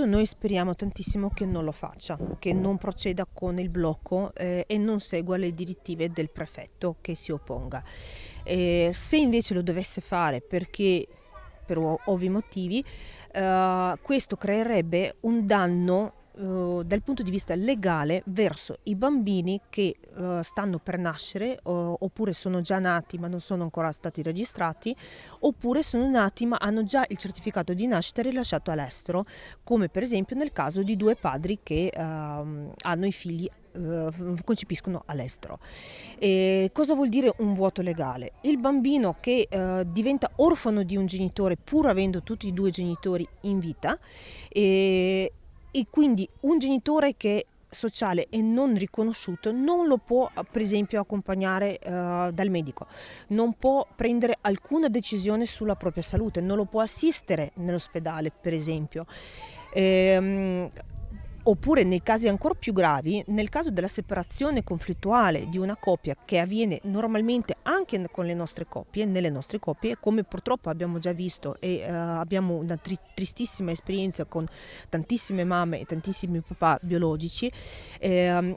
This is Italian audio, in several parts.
Noi speriamo tantissimo che non lo faccia, che non proceda con il blocco e non segua le direttive del prefetto, che si opponga. Se invece lo dovesse fare perché per ovvi motivi, questo creerebbe un danno dal punto di vista legale verso i bambini che stanno per nascere oppure sono già nati ma non sono ancora stati registrati, oppure sono nati ma hanno già il certificato di nascita rilasciato all'estero, come per esempio nel caso di due padri che hanno i figli concepiscono all'estero. Cosa vuol dire un vuoto legale? Il bambino che diventa orfano di un genitore pur avendo tutti e due i genitori in vita e quindi un genitore che è sociale e non riconosciuto non lo può per esempio accompagnare dal medico, non può prendere alcuna decisione sulla propria salute, non lo può assistere nell'ospedale per esempio. Ehm, Oppure nei casi ancora più gravi, nel caso della separazione conflittuale di una coppia che avviene normalmente anche con le nostre coppie, nelle nostre coppie, come purtroppo abbiamo già visto e abbiamo una tristissima esperienza con tantissime mamme e tantissimi papà biologici, ehm,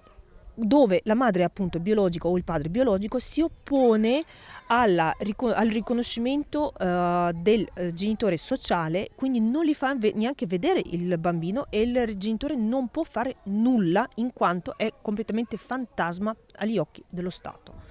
dove la madre appunto biologica o il padre biologico si oppone al riconoscimento del genitore sociale, quindi non gli fa neanche vedere il bambino e il genitore non può fare nulla in quanto è completamente fantasma agli occhi dello Stato.